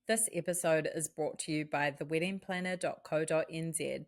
This episode is brought to you by theweddingplanner.co.nz.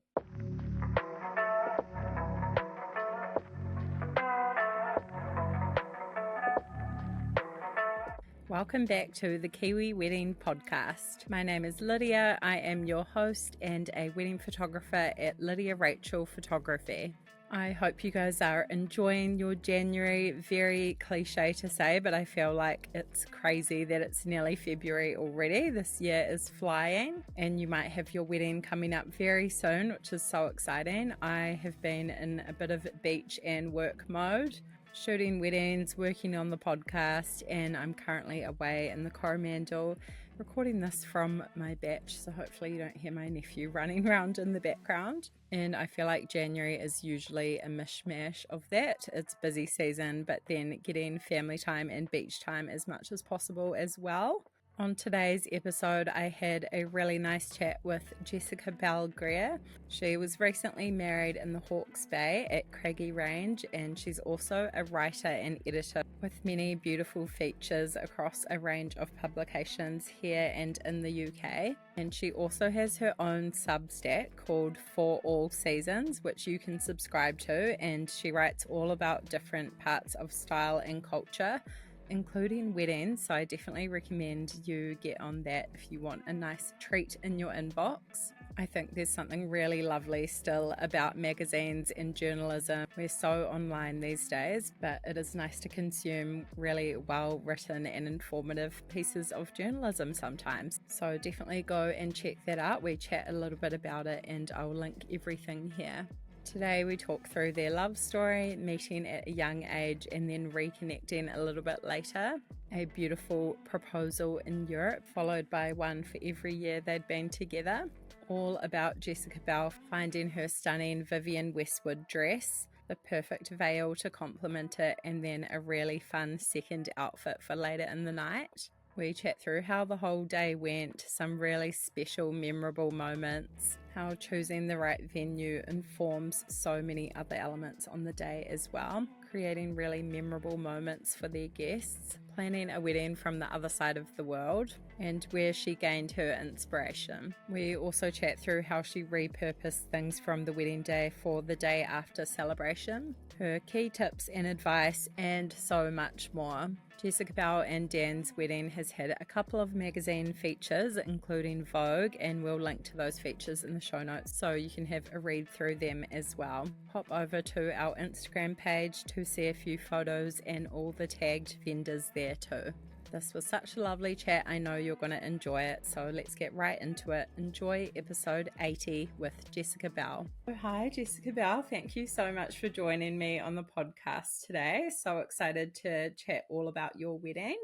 Welcome back to the Kiwi Wedding Podcast. My name is Lydia. I am your host and a wedding photographer at Lydia Rachel Photography. I hope you guys are enjoying your January. Very cliche to say, but I feel like it's crazy that it's nearly February already. This year is flying, and you might have your wedding coming up very soon, which is so exciting. I have been in a bit of beach and work mode, shooting weddings, working on the podcast, and I'm currently away in the Coromandel recording this from my batch, so hopefully you don't hear my nephew running around in the background. And I feel like January is usually a mishmash of that. It's busy season, but then getting family time and beach time as much as possible as well. On today's episode, I had a really nice chat with Jessica-Belle Greer. She was recently married in the Hawke's Bay at Craggy Range, and she's also a writer and editor with many beautiful features across a range of publications here and in the UK. And she also has her own Substack called For All Seasons, which you can subscribe to, and she writes all about different parts of style and culture, including weddings, so I definitely recommend you get on that if you want a nice treat in your inbox. I think there's something really lovely still about magazines and journalism. We're so online these days, but it is nice to consume really well written and informative pieces of journalism sometimes. So definitely go and check that out. We chat a little bit about it and I'll link everything here. Today we talk through their love story, meeting at a young age and then reconnecting a little bit later, a beautiful proposal in Europe followed by one for every year they'd been together, all about Jessica-Belle finding her stunning Vivienne Westwood dress, the perfect veil to complement it, and then a really fun second outfit for later in the night. We chat through how the whole day went, some really special, memorable moments, how choosing the right venue informs so many other elements on the day as well, creating really memorable moments for their guests, planning a wedding from the other side of the world, and where she gained her inspiration. We also chat through how she repurposed things from the wedding day for the day after celebration, her key tips and advice, and so much more. Jessica-Belle and Dan's wedding has had a couple of magazine features, including Vogue, and we'll link to those features in the show notes so you can have a read through them as well. Hop over to our Instagram page to see a few photos and all the tagged vendors there too. This was such a lovely chat. I know you're going to enjoy it, so let's get right into it. Enjoy episode 80 with Jessica-Belle. Oh, hi, Jessica-Belle. Thank you so much for joining me on the podcast today. So excited to chat all about your wedding.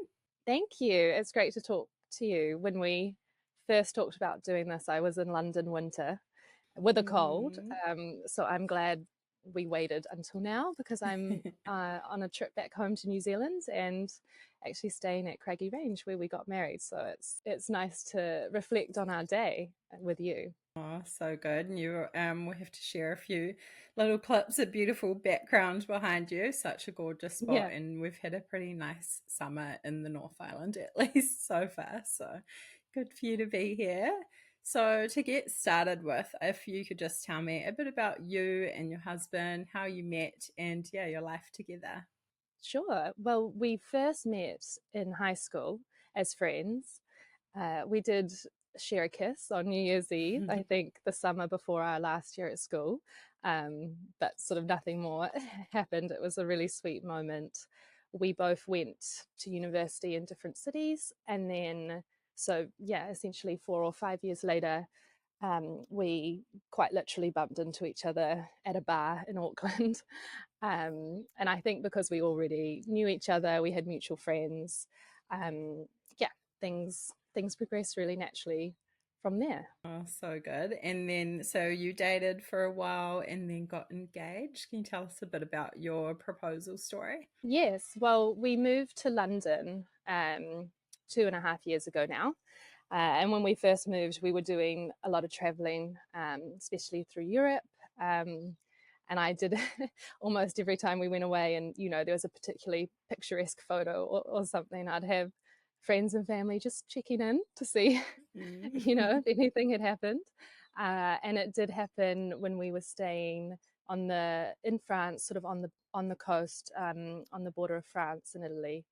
Thank you. It's great to talk to you. When we first talked about doing this, I was in London winter with a cold. So I'm glad we waited until now because I'm on a trip back home to New Zealand and actually staying at Craggy Range where we got married. So it's nice to reflect on our day with you. Oh, so good. And you we have to share a few little clips of beautiful background behind you. Such a gorgeous spot. Yeah. And we've had a pretty nice summer in the North Island, at least so far. So good for you to be here. So to get started with, if you could just tell me a bit about you and your husband, how you met, and your life together. Sure. Well, we first met in high school as friends. We did share a kiss on New Year's Eve, I think the summer before our last year at school, but sort of nothing more happened. It was a really sweet moment. We both went to university in different cities, and then essentially 4 or 5 years later, we quite literally bumped into each other at a bar in Auckland. And I think because we already knew each other, we had mutual friends, things progressed really naturally from there. Oh, so good. And then, so you dated for a while and then got engaged. Can you tell us a bit about your proposal story? Yes, well, we moved to London 2.5 years ago now. And when we first moved, we were doing a lot of traveling, especially through Europe. And I did almost every time we went away and, there was a particularly picturesque photo or something, I'd have friends and family just checking in to see, if anything had happened. And it did happen when we were staying in France, sort of on the coast, on the border of France and Italy.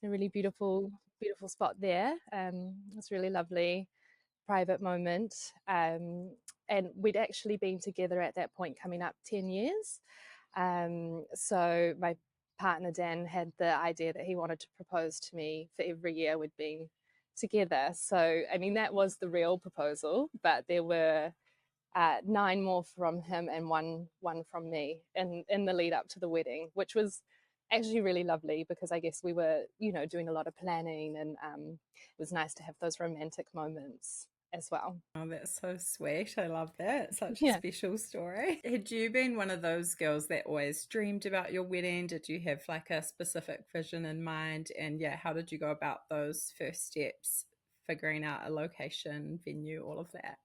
A really beautiful spot there. It's really lovely, private moment. And we'd actually been together at that point, coming up 10 years. So my partner Dan had the idea that he wanted to propose to me for every year we'd been together. So I mean, that was the real proposal, but there were 9 more from him and one from me in the lead up to the wedding, which was actually really lovely, because I guess we were, doing a lot of planning, and it was nice to have those romantic moments as well. Oh, that's so sweet. I love that. Such a Yeah. special story. Had you been one of those girls that always dreamed about your wedding? Did you have like a specific vision in mind? And yeah, how did you go about those first steps, figuring out a location, venue, all of that?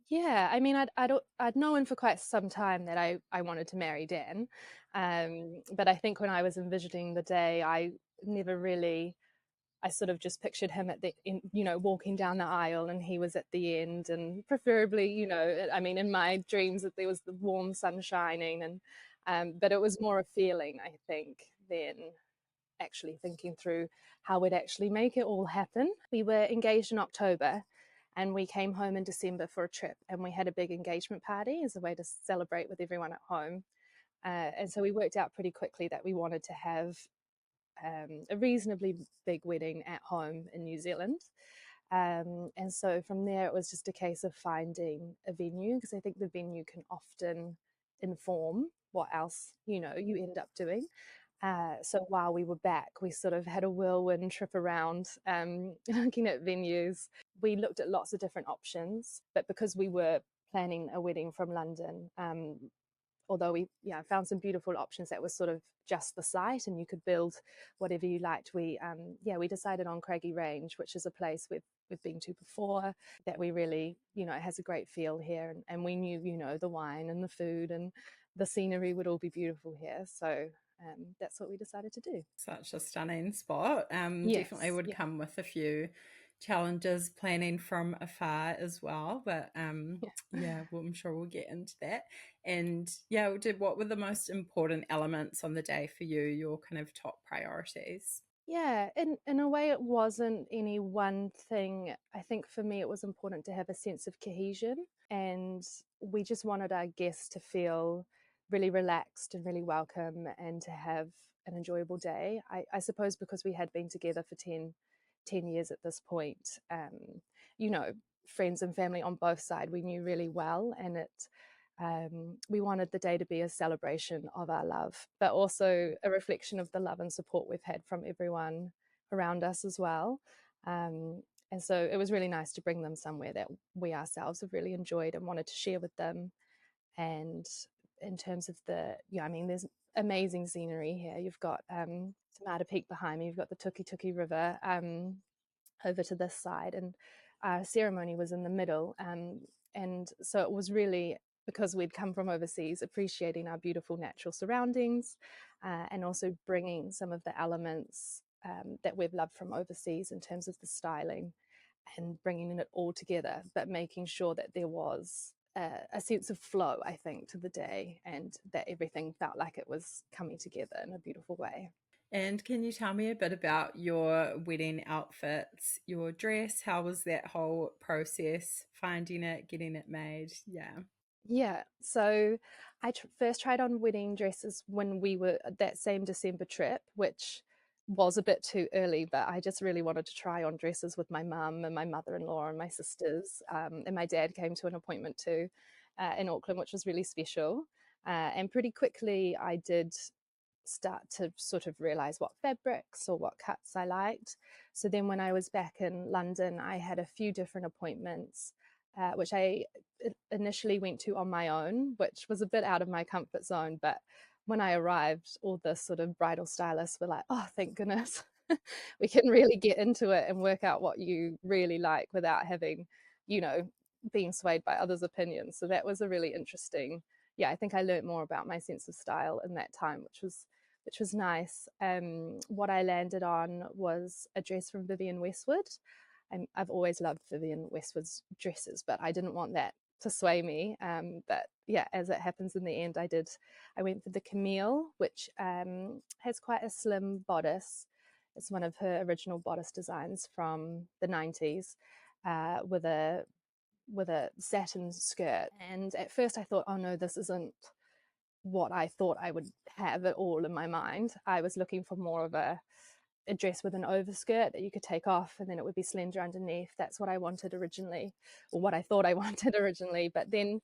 Yeah, I mean, I'd known for quite some time that I wanted to marry Dan, but I think when I was envisioning the day, I never really, I sort of just pictured him walking down the aisle, and he was at the end, and preferably, I mean, in my dreams that there was the warm sun shining, and but it was more a feeling, I think, than actually thinking through how we'd actually make it all happen. We were engaged in October, and we came home in December for a trip, and we had a big engagement party as a way to celebrate with everyone at home. And so we worked out pretty quickly that we wanted to have a reasonably big wedding at home in New Zealand. And so from there, it was just a case of finding a venue, because I think the venue can often inform what else you end up doing. So while we were back, we sort of had a whirlwind trip around, looking at venues. We looked at lots of different options, but because we were planning a wedding from London, although we found some beautiful options that was sort of just the site and you could build whatever you liked, we decided on Craggy Range, which is a place we've been to before, that we really, it has a great feel here, and we knew, the wine and the food and the scenery would all be beautiful here. So that's what we decided to do. Such a stunning spot. Yes, Definitely would yeah. come with a few challenges planning from afar as well. But yeah, well, I'm sure we'll get into that. And yeah, what were the most important elements on the day for you, your kind of top priorities? Yeah, in a way, it wasn't any one thing. I think for me, it was important to have a sense of cohesion, and we just wanted our guests to feel really relaxed and really welcome, and to have an enjoyable day. I suppose because we had been together for 10 years at this point, you know, friends and family on both sides we knew really well, and we wanted the day to be a celebration of our love, but also a reflection of the love and support we've had from everyone around us as well. And so it was really nice to bring them somewhere that we ourselves have really enjoyed and wanted to share with them. And in terms of I mean, there's amazing scenery here. You've got Tamata Peak behind me, you've got the Tuki Tuki River over to this side, and our ceremony was in the middle. And so it was really, because we'd come from overseas, appreciating our beautiful natural surroundings, and also bringing some of the elements that we've loved from overseas in terms of the styling, and bringing it all together, but making sure that there was a sense of flow, I think, to the day, and that everything felt like it was coming together in a beautiful way. And can you tell me a bit about your wedding outfits, your dress? How was that whole process, finding it, getting it made? Yeah. Yeah, so I first tried on wedding dresses when we were at that same December trip, which was a bit too early, but I just really wanted to try on dresses with my mum and my mother-in-law and my sisters. And my dad came to an appointment too, in Auckland, which was really special. And pretty quickly, I did start to sort of realize what fabrics or what cuts I liked. So then when I was back in London, I had a few different appointments, which I initially went to on my own, which was a bit out of my comfort zone. But when I arrived, all the sort of bridal stylists were like, oh, thank goodness. We can really get into it and work out what you really like without having, being swayed by others' opinions. So that was a really interesting, I think I learned more about my sense of style in that time, which was nice. What I landed on was a dress from Vivienne Westwood. I've always loved Vivienne Westwood's dresses, but I didn't want that to sway me. But yeah, as it happens in the end, I went for the Camille, which has quite a slim bodice. It's one of her original bodice designs from the 90s, with a satin skirt. And at first I thought, oh no, this isn't what I thought I would have at all in my mind. I was looking for more of a dress with an overskirt that you could take off and then it would be slender underneath. That's what I wanted originally, or what I thought I wanted originally. But then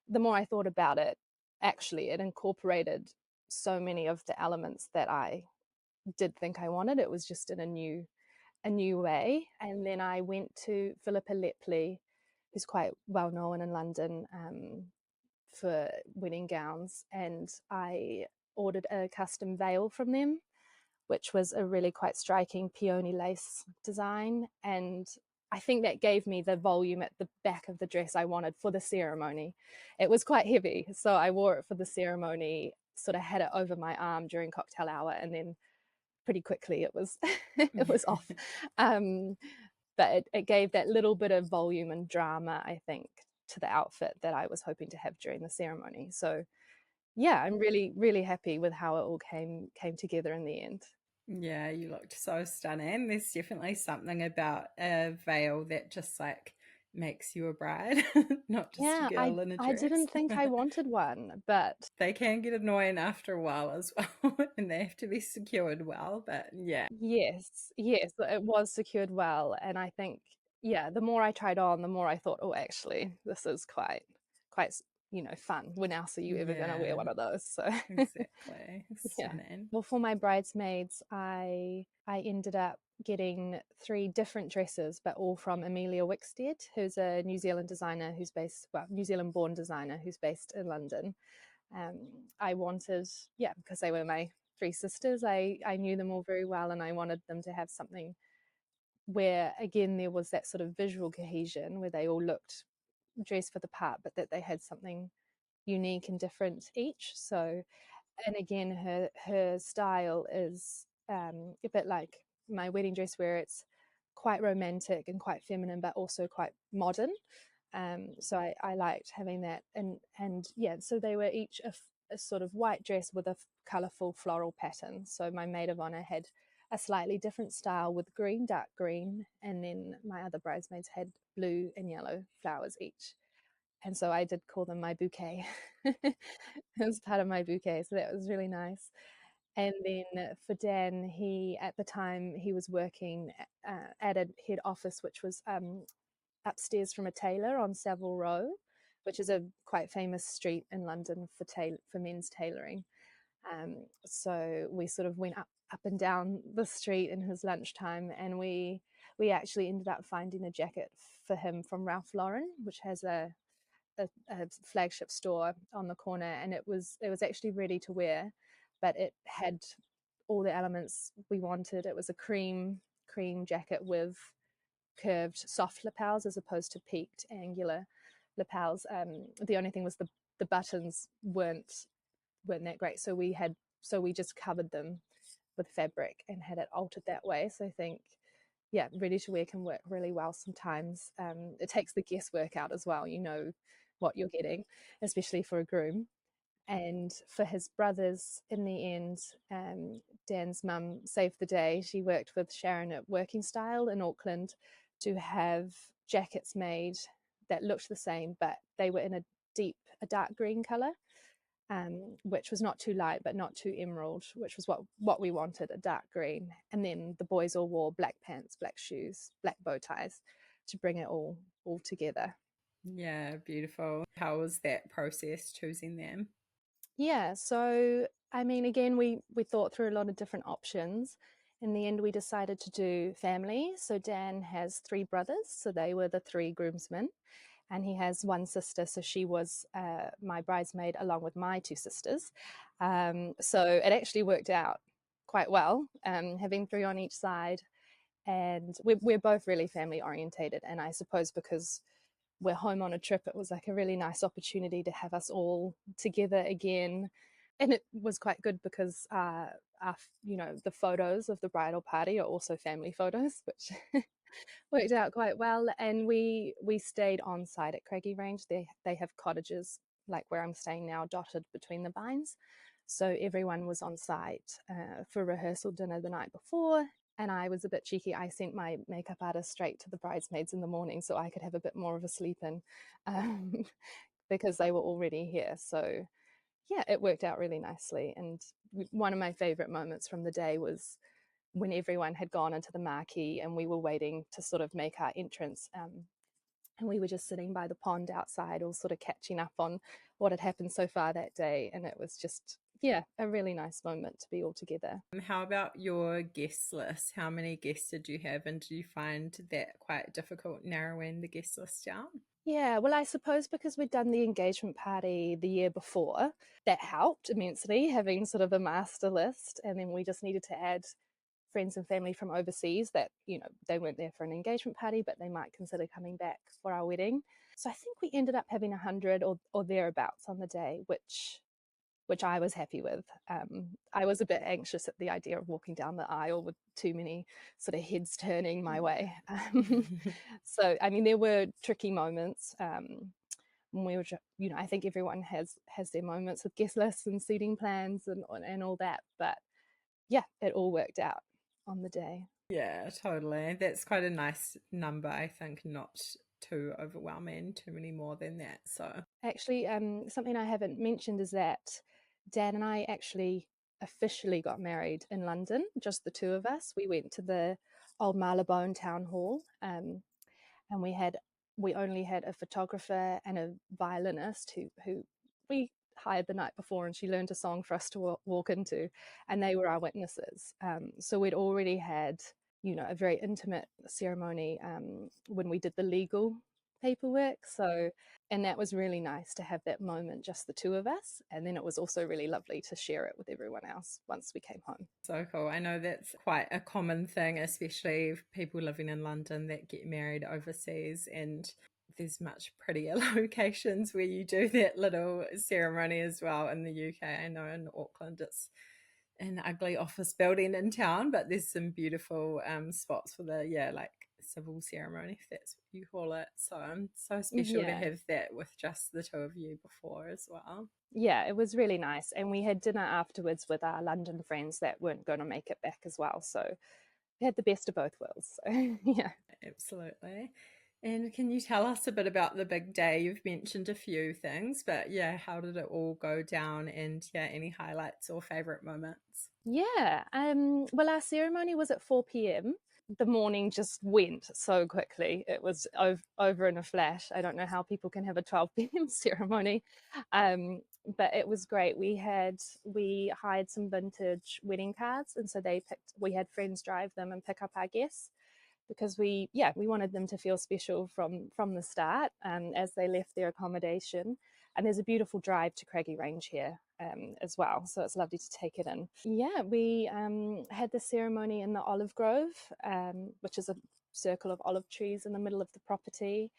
the more I thought about it, actually it incorporated so many of the elements that I did think I wanted. It was just in a new way. And then I went to Philippa Lepley, who's quite well known in London, for wedding gowns, and I ordered a custom veil from them, which was a really quite striking peony lace design. And I think that gave me the volume at the back of the dress I wanted for the ceremony. It was quite heavy, so I wore it for the ceremony, sort of had it over my arm during cocktail hour, and then pretty quickly it was it was off. But it gave that little bit of volume and drama, I think, to the outfit that I was hoping to have during the ceremony. So yeah, I'm really, really happy with how it all came together in the end. Yeah, you looked so stunning. There's definitely something about a veil that just like makes you a bride, not just a Yeah, girl in a I dress. didn't think I wanted one, but They can get annoying after a while as well, and they have to be secured well. But yeah, yes, yes, it was secured well. And I think, yeah, the more I tried on, the more I thought, oh, actually, this is quite, fun. When else are you ever going to wear yeah, one of those? So exactly. yeah. Stunning. Well, for my bridesmaids, I ended up getting three different dresses, but all from Amelia Wickstead, who's a New Zealand designer who's based, well, New Zealand born designer who's based in London. Um, I wanted, yeah, because they were my three sisters, I knew them all very well, and I wanted them to have something where, again, there was that sort of visual cohesion where they all looked dressed for the part, but that they had something unique and different each. So, and again, her style is a bit like my wedding dress, where it's quite romantic and quite feminine, but also quite modern. So I liked having that, and yeah, so they were each a sort of white dress with a colourful floral pattern. So my maid of honour had a slightly different style with green, dark green, and then my other bridesmaids had blue and yellow flowers each. And so I did call them my bouquet. As part of my bouquet, so that was really nice. And then for Dan, he at the time he was working at a head office, which was upstairs from a tailor on Savile Row, which is a quite famous street in London for men's tailoring. So we sort of went up and down the street in his lunchtime, and we actually ended up finding a jacket for him from Ralph Lauren, which has a flagship store on the corner, and it was actually ready to wear, but it had all the elements we wanted. It was a cream jacket with curved soft lapels as opposed to peaked angular lapels. The only thing was the buttons weren't that great, so we just covered them with fabric and had it altered that way. So I think, yeah, ready to wear can work really well sometimes. It takes the guesswork out as well. You know what you're getting, especially for a groom. And for his brothers, in the end, Dan's mum saved the day. She worked with Sharon at Working Style in Auckland to have jackets made that looked the same, but they were in a dark green colour, which was not too light but not too emerald, which was what we wanted, a dark green. And then the boys all wore black pants, black shoes, black bow ties to bring it all together. Yeah, beautiful. How was that process choosing them? Yeah, so I mean, again, we thought through a lot of different options. In the end, we decided to do family. So Dan has three brothers, so they were the three groomsmen, and he has one sister, so she was my bridesmaid along with my two sisters. So it actually worked out quite well, having three on each side. And we're both really family orientated, and I suppose because we're home on a trip, it was like a really nice opportunity to have us all together again. And it was quite good because the photos of the bridal party are also family photos, which worked out quite well. And we stayed on site at Craggy Range. They have cottages like where I'm staying now, dotted between the vines. So everyone was on site for rehearsal dinner the night before. And I was a bit cheeky. I sent my makeup artist straight to the bridesmaids in the morning so I could have a bit more of a sleep in, um, because they were already here. So yeah, it worked out really nicely. And one of my favorite moments from the day was when everyone had gone into the marquee and we were waiting to sort of make our entrance. And we were just sitting by the pond outside, all sort of catching up on what had happened so far that day. And it was just, yeah, a really nice moment to be all together. How about your guest list? How many guests did you have, and did you find that quite difficult narrowing the guest list down? Yeah, well, I suppose because we'd done the engagement party the year before, that helped immensely, having sort of a master list. And then we just needed to add friends and family from overseas that, they weren't there for an engagement party, but they might consider coming back for our wedding. So I think we ended up having 100 or thereabouts on the day, which I was happy with. I was a bit anxious at the idea of walking down the aisle with too many sort of heads turning my way. So, I mean, there were tricky moments. When we were, I think everyone has their moments with guest lists and seating plans and all that. But yeah, it all worked out on the day. Yeah, totally. That's quite a nice number, I think, not too overwhelming, too many more than that. So, Actually, something I haven't mentioned is that Dad and I actually officially got married in London, just the two of us. We went to the old Marylebone Town Hall, and we only had a photographer and a violinist who we hired the night before, and she learned a song for us to walk into, and they were our witnesses. So we'd already had, a very intimate ceremony when we did the legal paperwork. So, and that was really nice to have that moment, just the two of us. And then it was also really lovely to share it with everyone else once we came home. so cool. I know that's quite a common thing, especially people living in London that get married overseas, and there's much prettier locations where you do that little ceremony as well in the UK. I know in Auckland it's an ugly office building in town, but there's some beautiful spots for the, yeah, like civil ceremony, if that's what you call it. So so special to Yeah. have that with just the two of you before as well. Yeah, it was really nice. And we had dinner afterwards with our London friends that weren't going to make it back as well. So we had the best of both worlds. So, yeah. Absolutely. And can you tell us a bit about the big day? You've mentioned a few things, but yeah, how did it all go down? And yeah, any highlights or favorite moments? Yeah. Well, our ceremony was at 4 p.m. The morning just went so quickly. It was over in a flash. I don't know how people can have a 12 p.m. ceremony. But it was great. We hired some vintage wedding cards, and so we had friends drive them and pick up our guests, because we wanted them to feel special from the start, as they left their accommodation. And there's a beautiful drive to Craggy Range here, as well, so it's lovely to take it in. Yeah, we had the ceremony in the olive grove, which is a circle of olive trees in the middle of the property.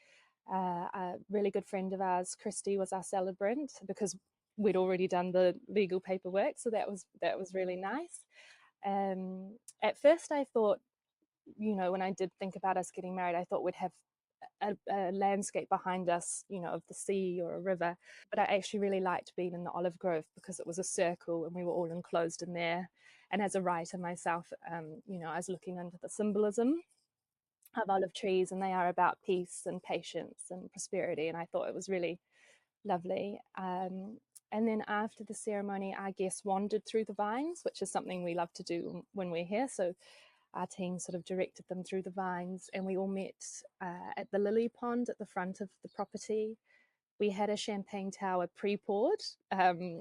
A really good friend of ours, Christy, was our celebrant because we'd already done the legal paperwork, so that was really nice. At first I thought, when I did think about us getting married, I thought we'd have a landscape behind us, of the sea or a river. But I actually really liked being in the olive grove because it was a circle and we were all enclosed in there. And as a writer myself, I was looking into the symbolism of olive trees, and they are about peace and patience and prosperity. And I thought it was really lovely. And then after the ceremony, our guests wandered through the vines, which is something we love to do when we're here. So our team sort of directed them through the vines, and we all met at the lily pond at the front of the property. We had a champagne tower pre-poured.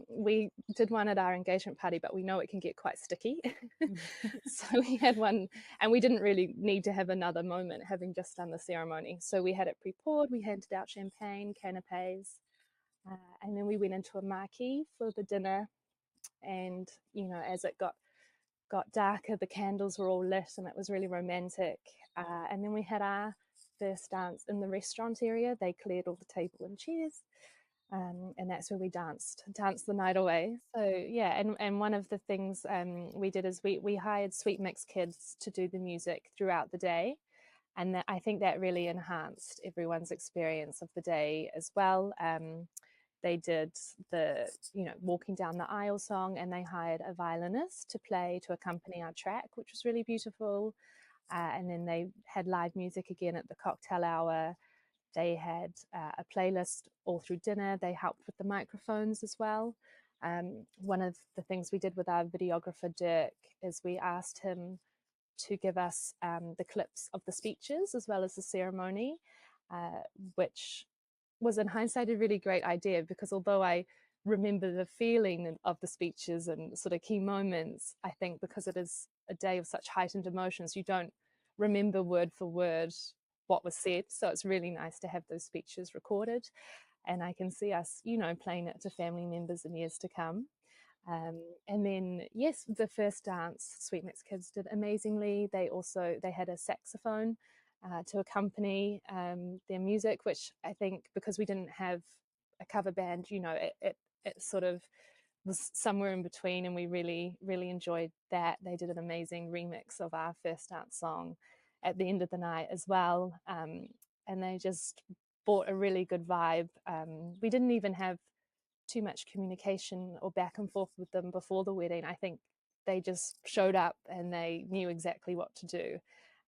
We did one at our engagement party, but we know it can get quite sticky. So we had one, and we didn't really need to have another moment having just done the ceremony. So we had it pre-poured, we handed out champagne, canapes, and then we went into a marquee for the dinner. And, as it got darker, the candles were all lit and it was really romantic. And then we had our first dance in the restaurant area. They cleared all the table and chairs. And that's where we danced the night away. So yeah, and one of the things we did is we hired Sweet Mix kids to do the music throughout the day, and I think that really enhanced everyone's experience of the day as well. They did the walking down the aisle song, and they hired a violinist to play to accompany our track, which was really beautiful. And then they had live music again at the cocktail hour. They had a playlist all through dinner. They helped with the microphones as well. One of the things we did with our videographer, Dirk, is we asked him to give us the clips of the speeches as well as the ceremony, which was in hindsight a really great idea, because although I remember the feeling of the speeches and sort of key moments, I think because it is a day of such heightened emotions, you don't remember word for word what was said. So it's really nice to have those speeches recorded, and I can see us, playing it to family members in years to come. And then, yes, the first dance, Sweet Mix Kids did amazingly. They had a saxophone to accompany their music, which I think, because we didn't have a cover band, it sort of was somewhere in between, and we really, really enjoyed that. They did an amazing remix of our first dance song at the end of the night as well. And they just brought a really good vibe. We didn't even have too much communication or back and forth with them before the wedding. I think they just showed up and they knew exactly what to do.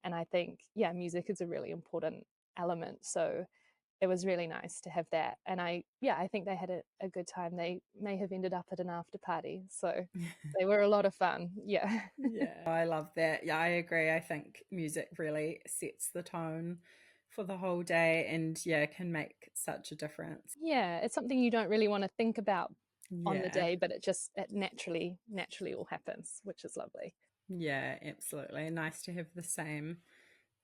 And I think, yeah, music is a really important element. So it was really nice to have that. And I think they had a good time. They may have ended up at an after party. So they were a lot of fun. Yeah. Yeah, I love that. Yeah, I agree. I think music really sets the tone for the whole day and yeah, can make such a difference. Yeah, it's something you don't really want to think about on the Yeah. day, but it naturally all happens, which is lovely. Yeah, absolutely. Nice to have the same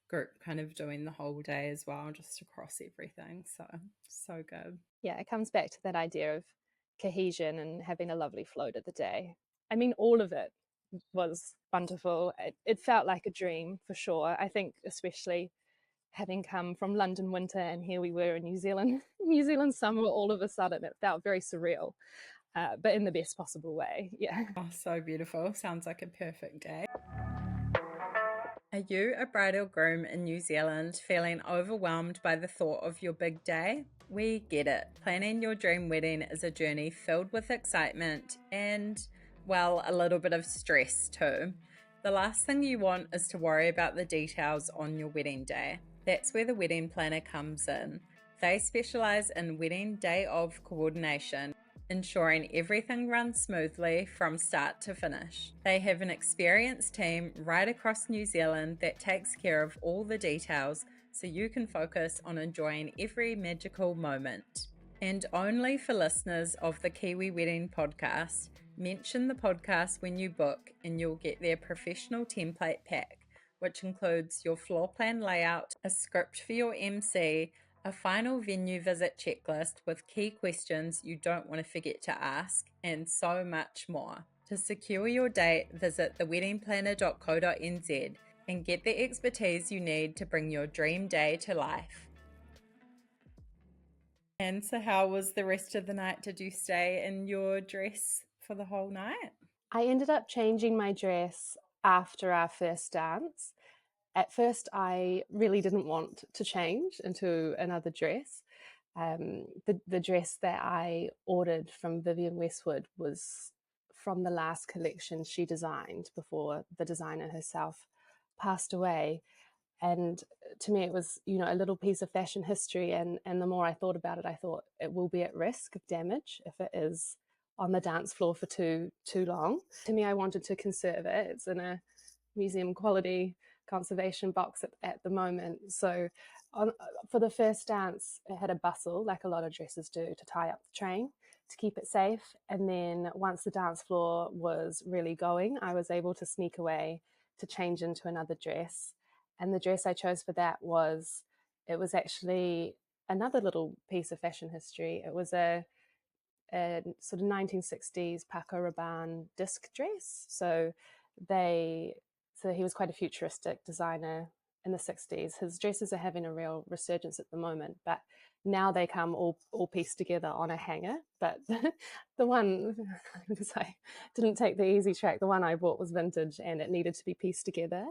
group kind of doing the whole day as well, just across everything. So good. Yeah, it comes back to that idea of cohesion and having a lovely float of the day. I mean, all of it was wonderful. It felt like a dream for sure. I think, especially having come from London winter and here we were in New Zealand, New Zealand summer, all of a sudden it felt very surreal, but in the best possible way. Yeah. Oh, so beautiful. Sounds like a perfect day. Are you a bride or groom in New Zealand feeling overwhelmed by the thought of your big day? We get it. Planning your dream wedding is a journey filled with excitement and, well, a little bit of stress too. The last thing you want is to worry about the details on your wedding day. That's where the wedding planner comes in. They specialise in wedding day of coordination, ensuring everything runs smoothly from start to finish. They have an experienced team right across New Zealand that takes care of all the details so you can focus on enjoying every magical moment. And only for listeners of the Kiwi Wedding podcast, mention the podcast when you book and you'll get their professional template pack, which includes your floor plan layout, a script for your MC, a final venue visit checklist with key questions you don't want to forget to ask, and so much more. To secure your date, visit theweddingplanner.co.nz and get the expertise you need to bring your dream day to life. And so, how was the rest of the night? Did you stay in your dress for the whole night? I ended up changing my dress after our first dance. At first, I really didn't want to change into another dress. The dress that I ordered from Vivienne Westwood was from the last collection she designed before the designer herself passed away. And to me, it was, a little piece of fashion history. And the more I thought about it, I thought it will be at risk of damage if it is on the dance floor for too long. To me, I wanted to conserve it. It's in a museum quality conservation box at the moment. So for the first dance, it had a bustle, like a lot of dresses do, to tie up the train to keep it safe. And then once the dance floor was really going, I was able to sneak away to change into another dress. And the dress I chose for that it was actually another little piece of fashion history. It was a sort of 1960s Paco Rabanne disc dress. So he was quite a futuristic designer in the 60s. His dresses are having a real resurgence at the moment, but now they come all pieced together on a hanger. But the one, because I didn't take the easy track, the one I bought was vintage and it needed to be pieced together.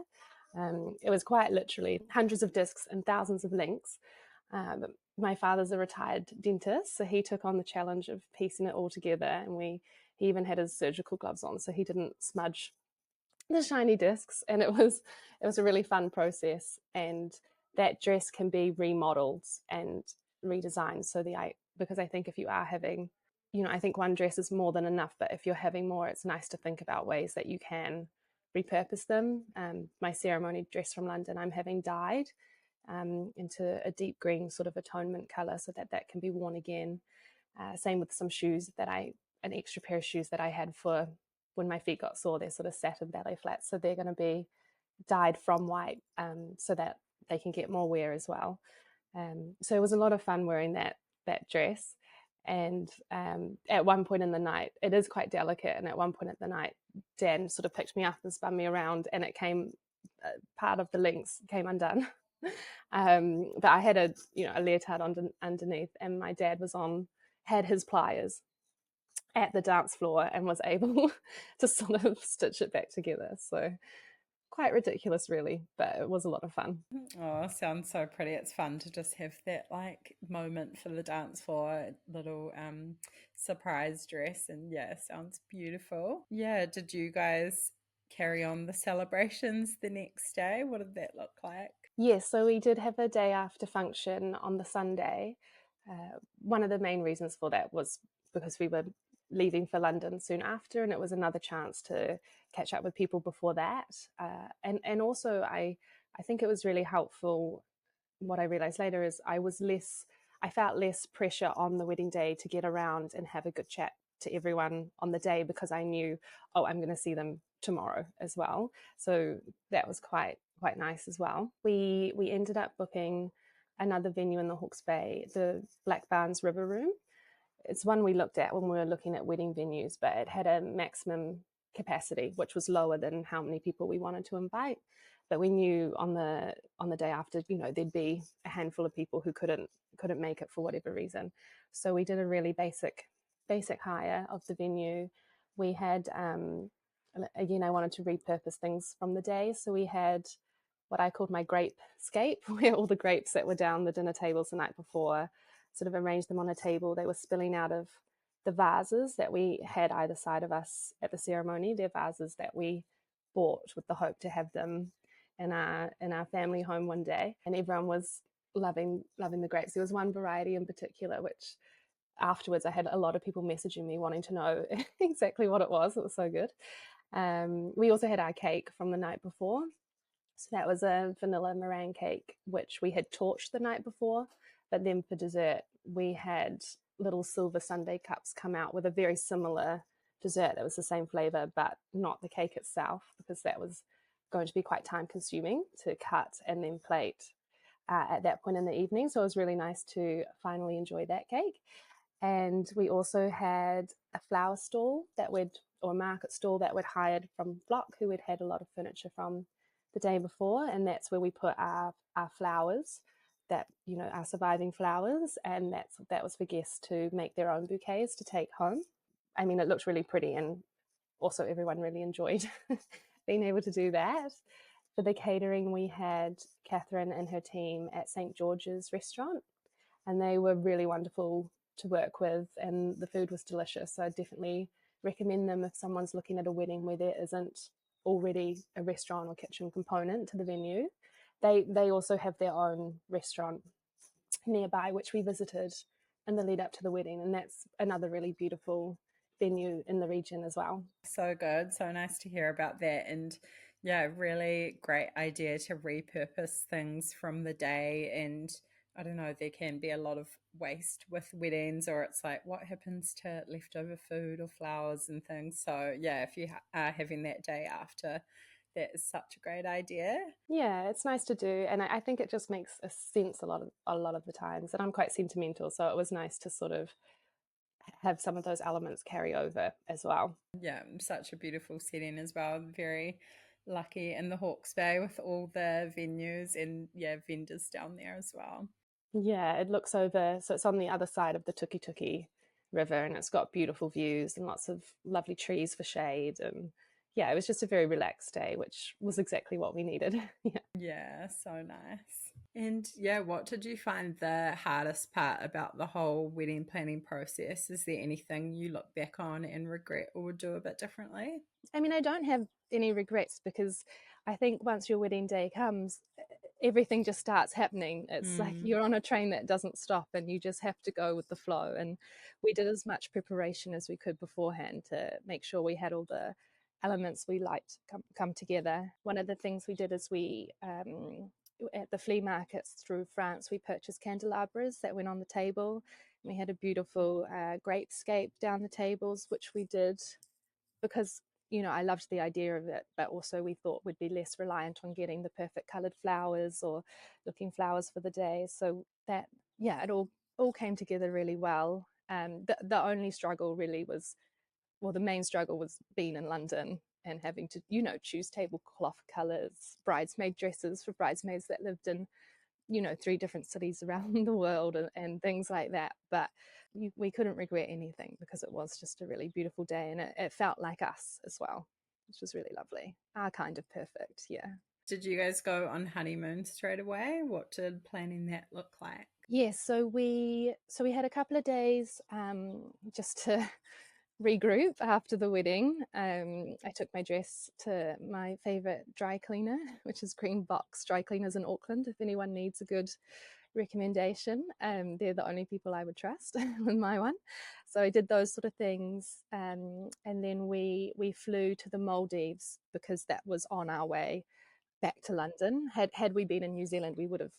It was quite literally hundreds of discs and thousands of links. My father's a retired dentist, so he took on the challenge of piecing it all together, and he even had his surgical gloves on so he didn't smudge the shiny discs, and it was a really fun process. And that dress can be remodeled and redesigned. So because I think if you are having, I think one dress is more than enough, but if you're having more, it's nice to think about ways that you can repurpose them. My ceremony dress from London, I'm having dyed into a deep green sort of atonement color so that can be worn again. Same with some shoes an extra pair of shoes that I had for when my feet got sore. They're sort of satin ballet flats, so they're going to be dyed from white so that they can get more wear as well. So it was a lot of fun wearing that dress. And at one point in the night, it is quite delicate, and at one point at the night, Dan sort of picked me up and spun me around, and part of the links came undone. But I had a leotard underneath, and my dad had his pliers at the dance floor and was able to sort of stitch it back together. So quite ridiculous really, but it was a lot of fun. Oh, sounds so pretty. It's fun to just have that like moment for the dance floor, little surprise dress, and yeah, sounds beautiful. Yeah, did you guys carry on the celebrations the next day? What did that look like? Yes, so we did have a day after function on the Sunday. One of the main reasons for that was because we were leaving for London soon after, and it was another chance to catch up with people before that. And also, I think it was really helpful. What I realized later is I felt less pressure on the wedding day to get around and have a good chat to everyone on the day, because I knew, oh, I'm going to see them tomorrow as well. So that was quite nice as well. We ended up booking another venue in the Hawke's Bay, the Black Barnes River Room. It's one we looked at when we were looking at wedding venues, but it had a maximum capacity, which was lower than how many people we wanted to invite. But we knew on the day after, there'd be a handful of people who couldn't make it for whatever reason. So we did a really basic hire of the venue. We had again, I wanted to repurpose things from the day, so we had what I called my grape scape, where all the grapes that were down the dinner tables the night before, sort of arranged them on a table. They were spilling out of the vases that we had either side of us at the ceremony. They're vases that we bought with the hope to have them in our family home one day, and everyone was loving the grapes. There was one variety in particular which afterwards I had a lot of people messaging me wanting to know exactly what it was. It was so good. We also had our cake from the night before. So that was a vanilla meringue cake, which we had torched the night before. But then for dessert, we had little silver sundae cups come out with a very similar dessert that was the same flavor, but not the cake itself, because that was going to be quite time consuming to cut and then plate at that point in the evening. So it was really nice to finally enjoy that cake. And we also had a flower stall or market stall that we'd hired from Block, who had had a lot of furniture from the day before, and that's where we put our flowers, our surviving flowers, and that was for guests to make their own bouquets to take home. I mean, it looked really pretty, and also everyone really enjoyed being able to do that. For the catering, we had Catherine and her team at St. George's restaurant, and they were really wonderful to work with, and the food was delicious. So I definitely recommend them if someone's looking at a wedding where there isn't already a restaurant or kitchen component to the venue. They also have their own restaurant nearby, which we visited in the lead up to the wedding, and that's another really beautiful venue in the region as well. So good. So nice to hear about that. And yeah, really great idea to repurpose things from the day. And I don't know, there can be a lot of waste with weddings, or it's like, what happens to leftover food or flowers and things? So yeah, if you are having that day after, that is such a great idea. Yeah, it's nice to do, and I think it just makes a sense a lot of the times. And I'm quite sentimental, so it was nice to sort of have some of those elements carry over as well. Yeah, such a beautiful setting as well. Very lucky in the Hawke's Bay with all the venues and yeah, vendors down there as well. Yeah, it looks over, so it's on the other side of the Tuki River, and it's got beautiful views and lots of lovely trees for shade. And yeah, it was just a very relaxed day, which was exactly what we needed. Yeah. Yeah, so nice. And yeah, what did you find the hardest part about the whole wedding planning process? Is there anything you look back on and regret or would do a bit differently? I mean, I don't have any regrets because I think once your wedding day comes, everything just starts happening. It's like Mm, you're on a train that doesn't stop and you just have to go with the flow. And we did as much preparation as we could beforehand to make sure we had all the elements we liked come together. One of the things we did is at the flea markets through France, we purchased candelabras that went on the table. We had a beautiful grapescape down the tables, which we did because I loved the idea of it, but also we thought we'd be less reliant on getting the perfect colored flowers or looking flowers for the day. So that, yeah, it all came together really well. The only struggle really was, well, the main struggle was being in London and having to, choose tablecloth colors, bridesmaid dresses for bridesmaids that lived in 3 different cities around the world, and things like that. But we couldn't regret anything because it was just a really beautiful day, and it felt like us as well, which was really lovely. Our kind of perfect, yeah. did you guys go on honeymoon straight away? What did planning that look like? Yes, so we had a couple of days just to regroup after the wedding. I took my dress to my favorite dry cleaner, which is Green Box Dry Cleaners in Auckland. If anyone needs a good recommendation, they're the only people I would trust with my one. So I did those sort of things, and then we flew to the Maldives because that was on our way back to London. Had we been in New Zealand, we would have,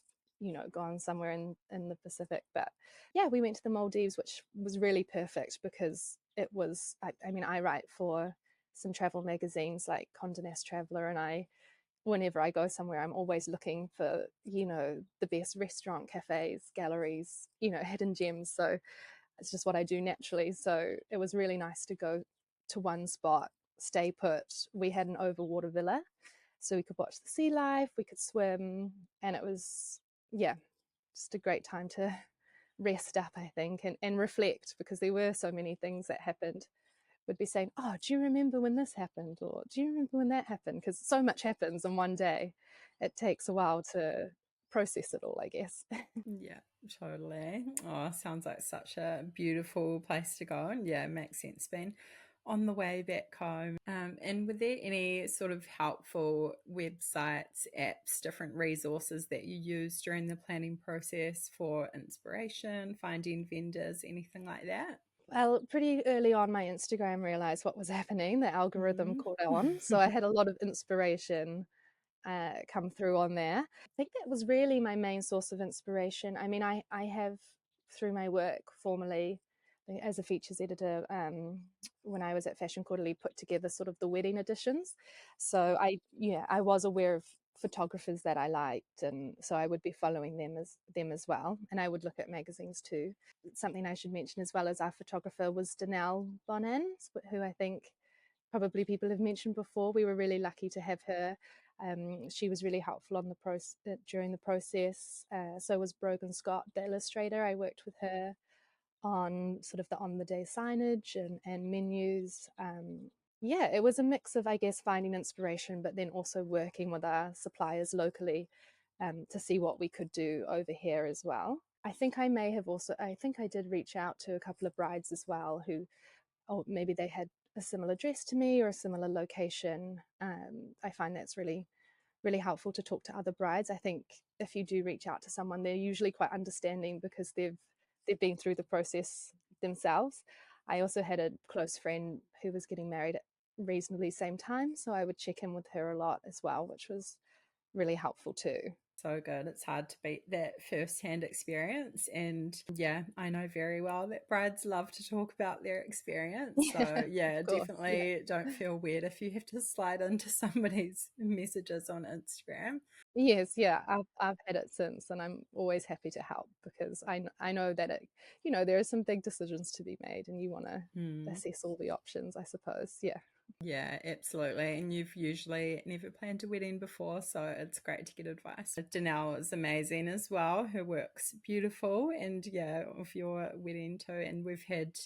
gone somewhere in the Pacific. But yeah, we went to the Maldives, which was really perfect because it was. I mean, I write for some travel magazines like Condé Nast Traveller, and whenever I go somewhere, I'm always looking for, the best restaurant, cafes, galleries, hidden gems. So it's just what I do naturally. So it was really nice to go to one spot, stay put. We had an overwater villa, so we could watch the sea life, we could swim, and it was, yeah, just a great time to rest up, I think, and reflect because there were so many things that happened. Would be saying, "Oh, do you remember when this happened?" Or "Do you remember when that happened?" Because so much happens in one day. It takes a while to process it all, I guess. Yeah, totally. Oh, sounds like such a beautiful place to go. And yeah, it makes sense being on the way back home. And were there any sort of helpful websites, apps, different resources that you used during the planning process for inspiration, finding vendors, anything like that? Well, pretty early on, my Instagram realized what was happening. The algorithm Mm. caught on. So I had a lot of inspiration come through on there. I think that was really my main source of inspiration. I mean, I have, through my work formerly as a features editor, when I was at Fashion Quarterly, put together sort of the wedding editions. So I was aware of photographers that I liked, and so I would be following them as well, and I would look at magazines too. Something I should mention as well as our photographer was Danelle Bonan, who I think probably people have mentioned before. We were really lucky to have her. She was really helpful on during the process. So was Brogan Scott, the illustrator. I worked with her on sort of the on the day signage and menus. Yeah, it was a mix of, I guess, finding inspiration, but then also working with our suppliers locally to see what we could do over here as well. I think I did reach out to a couple of brides as well who, oh, maybe they had a similar dress to me or a similar location. I find that's really, really helpful to talk to other brides. I think if you do reach out to someone, they're usually quite understanding because they've been through the process themselves. I also had a close friend who was getting married at reasonably same time, so I would check in with her a lot as well, which was really helpful too. So good. It's hard to beat that first-hand experience. And yeah, I know very well that brides love to talk about their experience. Yeah, So yeah, of course. Yeah. definitely don't feel weird if you have to slide into somebody's messages on Instagram. Yes, yeah, I've had it since, and I'm always happy to help because I know that there are some big decisions to be made, and you want to Hmm. assess all the options, I suppose. Yeah. Yeah, absolutely. And you've usually never planned a wedding before, so it's great to get advice. Danelle is amazing as well. Her work's beautiful, and yeah, of your wedding too. And we've had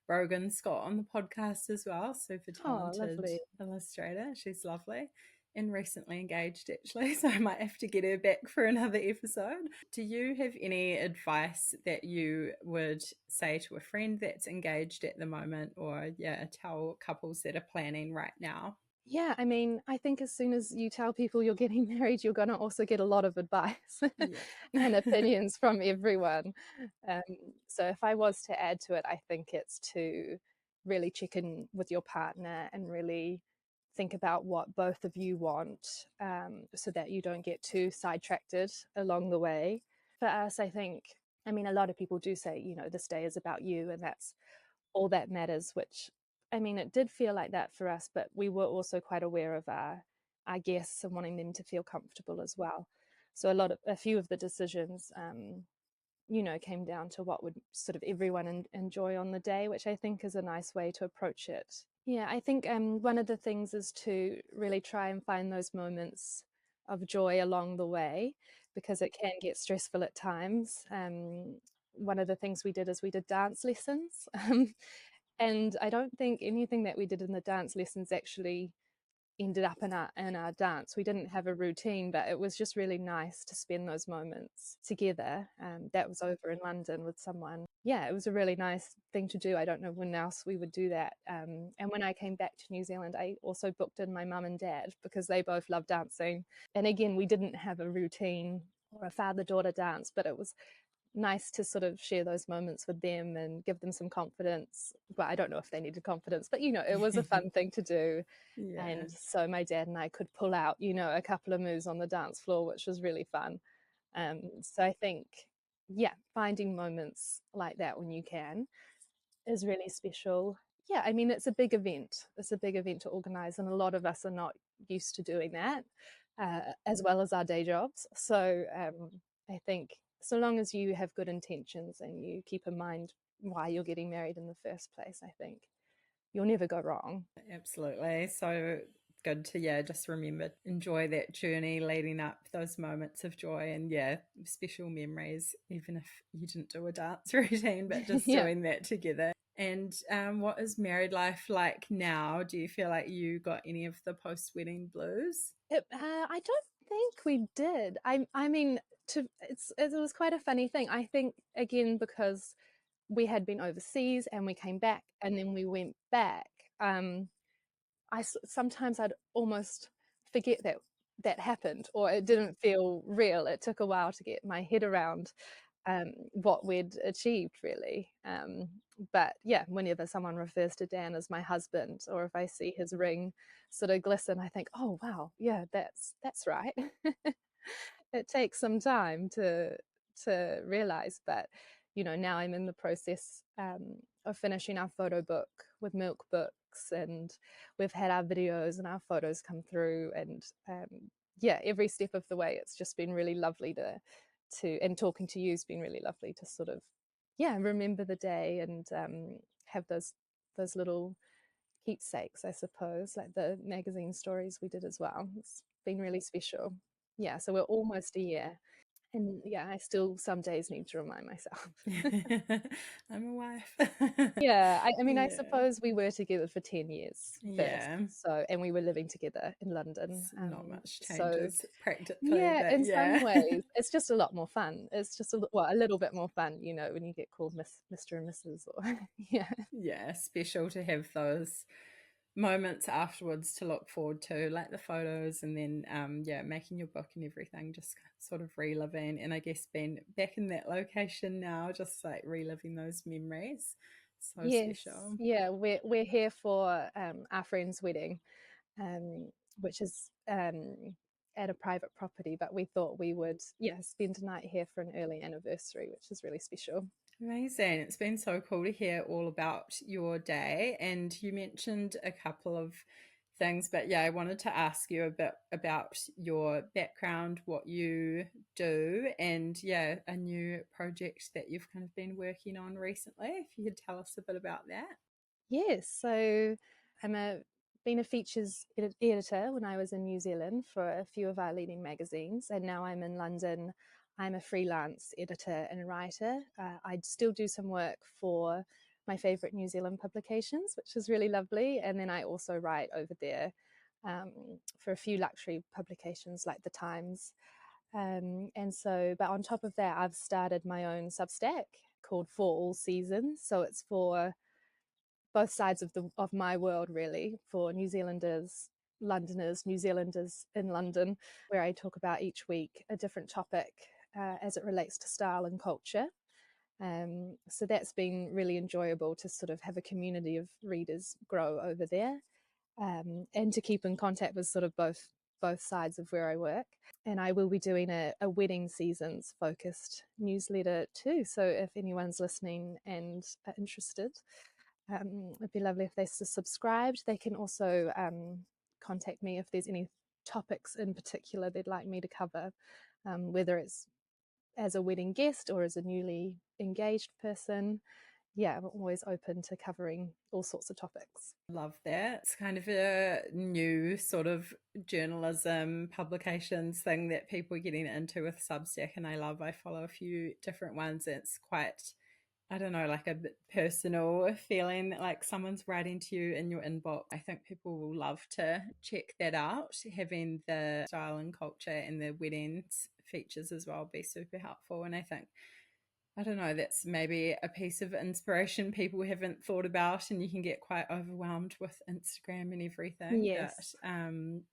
Brogan Scott on the podcast as well, super Oh, talented lovely. illustrator. She's lovely and recently engaged actually, so I might have to get her back for another episode. Do you have any advice that you would say to a friend that's engaged at the moment, or yeah, tell couples that are planning right now? Yeah, I mean, I think as soon as you tell people you're getting married, you're going to also get a lot of advice Yeah. and opinions from everyone. Um, so if I was to add to it, I think it's to really check in with your partner and really think about what both of you want, so that you don't get too sidetracked along the way. For us, I think, I mean, a lot of people do say, this day is about you and that's all that matters, which, I mean, it did feel like that for us, but we were also quite aware of our guests and wanting them to feel comfortable as well. So a few of the decisions, came down to what would sort of everyone enjoy on the day, which I think is a nice way to approach it. Yeah, I think one of the things is to really try and find those moments of joy along the way, because it can get stressful at times. One of the things we did is we did dance lessons. And I don't think anything that we did in the dance lessons actually ended up in our dance. We didn't have a routine, but it was just really nice to spend those moments together. That was over in London with someone. Yeah, it was a really nice thing to do. I don't know when else we would do that. And when I came back to New Zealand, I also booked in my mum and dad because they both love dancing. And again, we didn't have a routine or a father-daughter dance, but it was nice to sort of share those moments with them and give them some confidence. Well, I don't know if they needed confidence, but it was a fun thing to do. Yeah. And so my dad and I could pull out, a couple of moves on the dance floor, which was really fun. So I think, yeah, finding moments like that when you can is really special. Yeah, I mean, it's a big event. It's a big event to organize, and a lot of us are not used to doing that, as well as our day jobs. So I think so long as you have good intentions and you keep in mind why you're getting married in the first place, I think you'll never go wrong. Absolutely. So good to, yeah, just remember, enjoy that journey leading up, those moments of joy and, yeah, special memories, even if you didn't do a dance routine, but just Yeah. doing that together. And what is married life like now? Do you feel like you got any of the post wedding blues? I don't think we did. I mean, it was quite a funny thing. I think again because we had been overseas and we came back and then we went back. Sometimes I'd almost forget that that happened, or it didn't feel real. It took a while to get my head around what we'd achieved, really. But yeah, whenever someone refers to Dan as my husband, or if I see his ring sort of glisten, I think, oh wow, yeah, that's right. It takes some time to realize, but now I'm in the process of finishing our photo book with milk books, and we've had our videos and our photos come through, and yeah, every step of the way it's just been really lovely to and talking to you has been really lovely to sort of, yeah, remember the day and have those little keepsakes, I suppose, like the magazine stories we did as well. It's been really special. Yeah, so we're almost a year. And yeah, I still some days need to remind myself. I'm a wife. Yeah, I mean, I Yeah. suppose we were together for 10 years first. Yeah. So, and we were living together in London. Not much So, changes practically, yeah, but in some yeah. ways, it's just a lot more fun. It's just a little bit more fun, when you get called Mr. and Mrs. or, yeah. Yeah, special to have those moments afterwards to look forward to, like the photos, and then yeah, making your book and everything, just sort of reliving, and I guess being back in that location now, just like reliving those memories. So Yes, special. yeah, we're here for our friend's wedding, um, which is at a private property, but we thought we would, yeah, spend a night here for an early anniversary, which is really special. Amazing. It's been so cool to hear all about your day. And you mentioned a couple of things, but yeah, I wanted to ask you a bit about your background, what you do, and yeah, a new project that you've kind of been working on recently. If you could tell us a bit about that. Yes, so I'm a been a features editor when I was in New Zealand for a few of our leading magazines, and now I'm in London. I'm a freelance editor and writer. I still do some work for my favourite New Zealand publications, which is really lovely, and then I also write over there for a few luxury publications like The Times. And so, but on top of that, I've started my own Substack called For All Seasons. So it's for both sides of my world, really, for New Zealanders, Londoners, New Zealanders in London, where I talk about each week a different topic as it relates to style and culture. So that's been really enjoyable to sort of have a community of readers grow over there, and to keep in contact with sort of both sides of where I work. And I will be doing a wedding seasons focused newsletter too. So if anyone's listening and are interested, it'd be lovely if they subscribed. They can also contact me if there's any topics in particular they'd like me to cover, whether it's as a wedding guest or as a newly engaged person. Yeah, I'm always open to covering all sorts of topics. Love that. It's kind of a new sort of journalism publications thing that people are getting into with Substack, and I follow a few different ones. It's quite, I don't know, like a bit personal feeling that like someone's writing to you in your inbox. I think people will love to check that out. Having the style and culture and the weddings features as well be super helpful. And I think, I don't know, that's maybe a piece of inspiration people haven't thought about, and you can get quite overwhelmed with Instagram and everything. Yes. But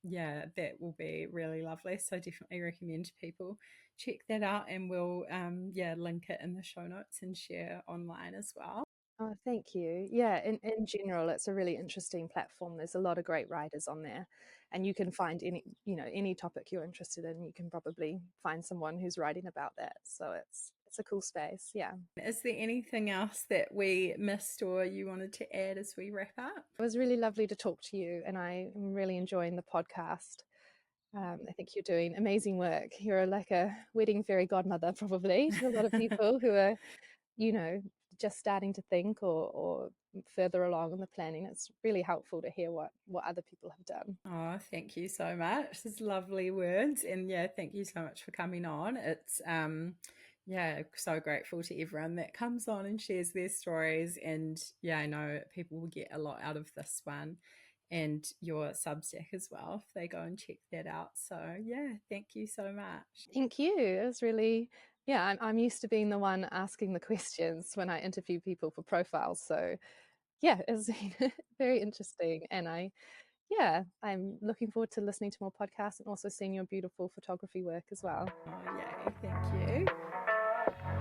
yeah, that will be really lovely. So definitely recommend people check that out, and we'll link it in the show notes and share online as well. Oh, thank you. Yeah, in general, it's a really interesting platform. There's a lot of great writers on there, and you can find any topic you're interested in. You can probably find someone who's writing about that. So it's a cool space. Yeah. Is there anything else that we missed or you wanted to add as we wrap up? It was really lovely to talk to you, and I am really enjoying the podcast. I think you're doing amazing work. You're like a wedding fairy godmother, probably, to a lot of people who are, just starting to think or further along in the planning. It's really helpful to hear what other people have done. Oh, thank you so much. Those lovely words. And yeah, thank you so much for coming on. It's so grateful to everyone that comes on and shares their stories. And yeah, I know people will get a lot out of this one and your Substack as well if they go and check that out. So yeah, thank you so much. Thank you. It was really, yeah, I'm used to being the one asking the questions when I interview people for profiles. So yeah, it's been very interesting. And I'm looking forward to listening to more podcasts and also seeing your beautiful photography work as well. Oh, yay. Thank you.